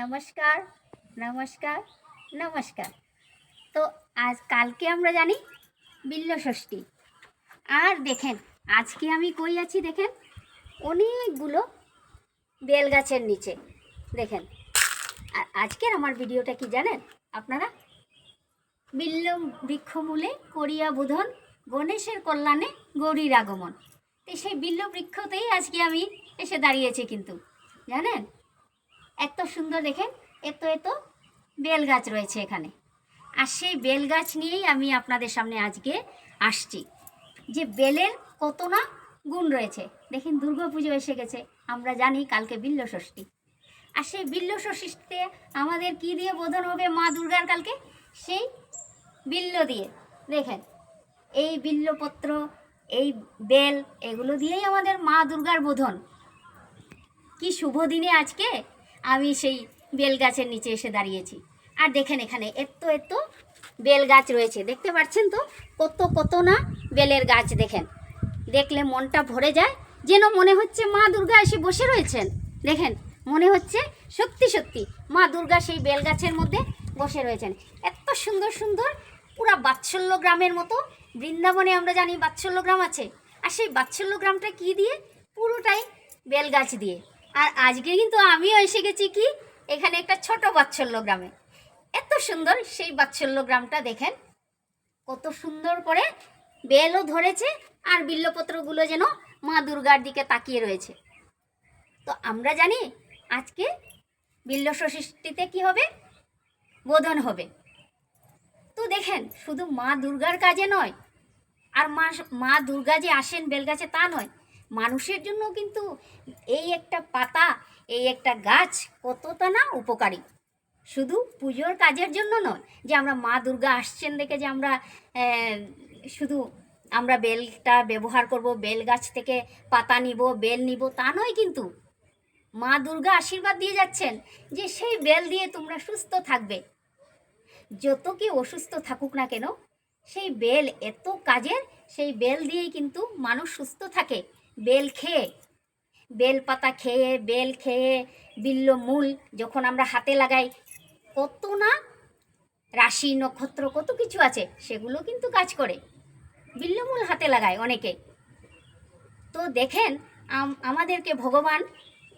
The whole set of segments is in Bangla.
নমস্কার, নমস্কার, নমস্কার। তো আজ কালকে আমরা জানি বিল্ল ষষ্ঠী। আর দেখেন আজকে আমি কই আছি দেখেন, অনেকগুলো বেল গাছের নিচে দেখেন। আর আজকের আমার ভিডিওটা কি জানেন আপনারা? বিল্ল বৃক্ষমূলে করিয়া বোধন, গণেশের কল্যাণে গৌরীর আগমন। তো সেই বিল্ল বৃক্ষতেই আজকে আমি এসে দাঁড়িয়েছি, কিন্তু জানেন এত সুন্দর দেখেন, এত এত বেল গাছ রয়েছে এখানে। আর সেই বেল গাছ নিয়েই আমি আপনাদের সামনে আজকে আসছি, যে বেলের কত না গুণ রয়েছে। দেখেন দুর্গাপুজো এসে গেছে, আমরা জানি কালকে বিল্ল ষষ্ঠী। আর সেই বিল্ল ষষ্ঠীতে আমাদের কি দিয়ে বোধন হবে মা দুর্গার কালকে? সেই বিল্ল দিয়ে। দেখেন এই বিল্লপত্র, এই বেল, এগুলো দিয়েই আমাদের মা দুর্গার বোধন। কি শুভ দিনে আজকে আমি সেই বেল গাছের নিচে এসে দাঁড়িয়েছি। আর দেখেন এখানে এত এত বেল গাছ রয়েছে, দেখতে পাচ্ছেন তো কত কত না বেলের গাছ। দেখেন দেখলে মনটা ভরে যায়, যেন মনে হচ্ছে মা দুর্গা এসে বসে রয়েছেন। দেখেন মনে হচ্ছে সত্যি সত্যি মা দুর্গা সেই বেল গাছের মধ্যে বসে রয়েছেন। এত সুন্দর সুন্দর, পুরা বাৎসল্য গ্রামের মতো। বৃন্দাবনে আমরা জানি বাৎসল্য গ্রাম আছে, আর সেই বাৎসল্য গ্রামটা কি দিয়ে? পুরোটাই বেল গাছ দিয়ে। আর আজকে কিন্তু আমিও এসে গেছি কি এখানে একটা ছোট বাৎসল্য গ্রামে। এত সুন্দর সেই বাৎসল্য গ্রামটা দেখেন, কত সুন্দর করে বেলও ধরেছে, আর বিল্লপত্রগুলো যেন মা দুর্গার দিকে তাকিয়ে রয়েছে। তো আমরা জানি আজকে বিল্ল ষষ্ঠীতে কি হবে? বোধন হবে। তো দেখেন শুধু মা দুর্গার কাজে নয়, আর মা দুর্গা যে আসেন বেলগাছে তা নয়, মানুষের জন্য কিন্তু এই একটা পাতা, এই একটা গাছ কতটা না উপকারী। শুধু পুজোর কাজের জন্য নয়, যে আমরা মা দুর্গা আসছেন দেখে যে আমরা শুধু আমরা বেলটা ব্যবহার করব, বেল গাছ থেকে পাতা নিব, বেল নিব, তা নয়। কিন্তু মা দুর্গা আশীর্বাদ দিয়ে যাচ্ছেন যে সেই বেল দিয়ে তোমরা সুস্থ থাকবে। যত কি অসুস্থ থাকুক না কেন, সেই বেল এত কাজের, সেই বেল দিয়েই কিন্তু মানুষ সুস্থ থাকে। বেল খেয়ে, বেল পাতা খেয়ে, বেল খেয়ে, বিল্ল মূল যখন আমরা হাতে লাগাই, কত না রাশি নক্ষত্র কত কিছু আছে, সেগুলো কিন্তু কাজ করে। বিল্লমূল হাতে লাগায় অনেকে। তো দেখেন আমাদেরকে ভগবান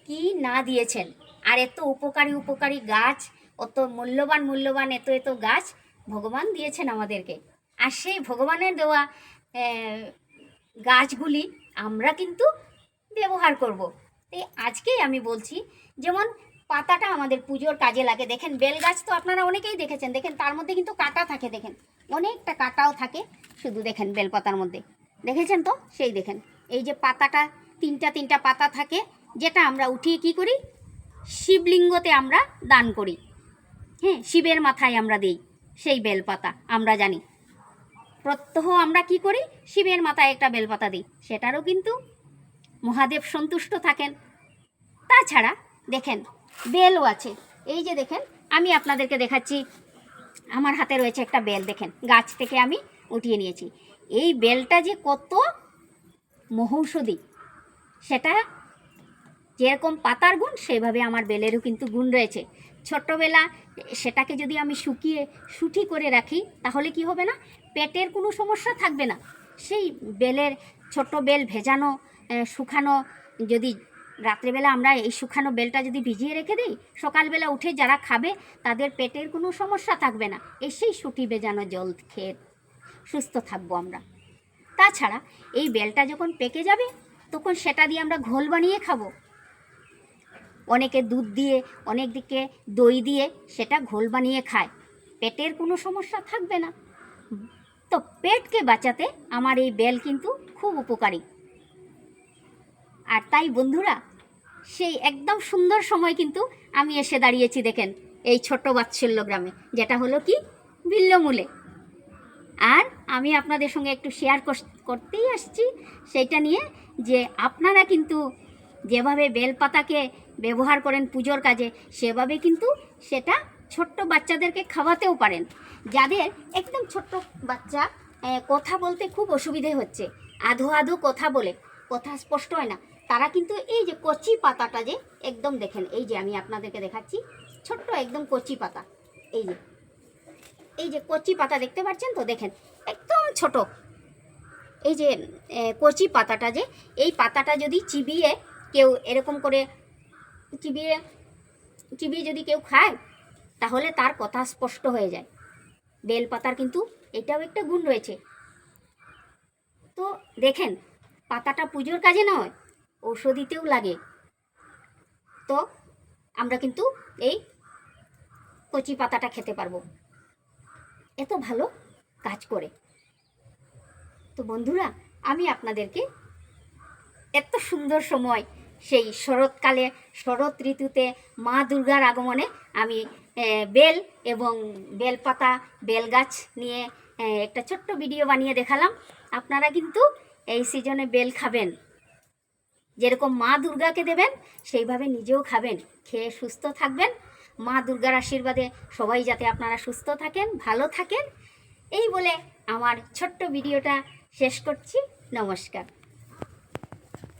কি না দিয়েছেন। আর এত উপকারী উপকারী গাছ, অত মূল্যবান মূল্যবান এত এত গাছ ভগবান দিয়েছেন আমাদেরকে। আর সেই ভগবানের দেওয়া গাছগুলি আমরা কিন্তু ব্যবহার করব। তাই আজকেই আমি বলছি, যেমন পাতাটা আমাদের পুজোর কাজে লাগে। দেখেন বেল গাছ তো আপনারা অনেকেই দেখেছেন, দেখেন তার মধ্যে কিন্তু কাঁটা থাকে, দেখেন অনেকটা কাঁটাও থাকে শুধু। দেখেন বেলপাতার মধ্যে দেখেছেন তো, সেই দেখেন এই যে পাতাটা, তিনটা তিনটা পাতা থাকে, যেটা আমরা উঠিয়ে কি করি? শিবলিঙ্গতে আমরা দান করি। হ্যাঁ, শিবের মাথায় আমরা দিই সেই বেলপাতা। আমরা জানি প্রত্যহ আমরা কি করি? শিবের মাথায় একটা বেলপাতা দিই, সেটারও কিন্তু মহাদেব সন্তুষ্ট থাকেন। তাছাড়া দেখেন বেলও আছে। এই যে দেখেন আমি আপনাদেরকে দেখাচ্ছি, আমার হাতে রয়েছে একটা বেল। দেখেন গাছ থেকে আমি উঠিয়ে নিয়েছি। এই বেলটা যে কত মহৌষধি, সেটা যেরকম পাতার গুণ, সেভাবে আমার বেলেরও কিন্তু গুণ রয়েছে। ছোট্টবেলা সেটাকে যদি আমি শুকিয়ে শুটি করে রাখি, তাহলে কি হবে না? পেটের কোনো সমস্যা থাকবে না। সেই বেলের ছোট বেল ভেজানো, শুকানো, যদি রাত্রেবেলা আমরা এই শুকানো বেলটা যদি ভিজিয়ে রেখে দিই, সকালবেলা উঠে যারা খাবে তাদের পেটের কোনো সমস্যা থাকবে না। সেই শুটি ভেজানো জল খেয়ে সুস্থ থাকবো আমরা। তাছাড়া এই বেলটা যখন পেকে যাবে, তখন সেটা দিয়ে আমরা ঘোল বানিয়ে খাবো। অনেকে দুধ দিয়ে, অনেক দিকে দই দিয়ে সেটা ঘোল বানিয়ে খায়, পেটের কোনো সমস্যা থাকবে না। তো পেটকে বাঁচাতে আমার এই বেল কিন্তু খুব উপকারী। আর তাই বন্ধুরা, সেই একদম সুন্দর সময় কিন্তু আমি এসে দাঁড়িয়েছি দেখেন এই ছোট বাৎসল্য গ্রামে, যেটা হলো কি বিল্লমূলে। আর আমি আপনাদের সঙ্গে একটু শেয়ার করতেই আসছি সেইটা নিয়ে, যে আপনারা কিন্তু যেভাবে বেলপাতাকে ব্যবহার করেন পুজোর কাজে, সেভাবে কিন্তু সেটা ছোট্ট বাচ্চাদেরকে খাওয়াতেও পারেন। যাদের একদম ছোট্ট বাচ্চা কথা বলতে খুব অসুবিধে হচ্ছে, আধো আধো কথা বলে, কথা স্পষ্ট হয় না, তারা কিন্তু এই যে কচি পাতাটা যে একদম দেখেন, এই যে আমি আপনাদেরকে দেখাচ্ছি, ছোট্ট একদম কচি পাতা। এই যে কচি পাতা দেখতে পাচ্ছেন তো, দেখেন একদম ছোট। এই যে কচি পাতাটা, যে এই পাতাটা যদি চিবিয়ে কেউ এরকম করে চিবিয়ে চিবিয়ে যদি কেউ খায়, তাহলে তার কথা স্পষ্ট হয়ে যায়। বেলপাতার কিন্তু এটাও একটা গুণ রয়েছে। তো দেখেন, পাতাটা পুজোর কাজে নয়, ঔষধিতেও লাগে। তো আমরা কিন্তু এই কচি পাতাটা খেতে পারবো, এত ভালো কাজ করে। তো বন্ধুরা, আমি আপনাদেরকে এত সুন্দর সময়, সেই শরৎকালে, শরৎ ঋতুতে মা দুর্গার আগমনে আমি বেল এবং বেলপাতা, বেলগাছ নিয়ে একটা ছোট্ট ভিডিও বানিয়ে দেখালাম। আপনারা কিন্তু এই সিজনে বেল খাবেন, যেরকম মা দুর্গাকে দেবেন সেইভাবে নিজেও খাবেন, খেয়ে সুস্থ থাকবেন। মা দুর্গার আশীর্বাদে সবাই যাতে আপনারা সুস্থ থাকেন, ভালো থাকেন, এই বলে আমার ছোট্ট ভিডিওটা শেষ করছি। নমস্কার।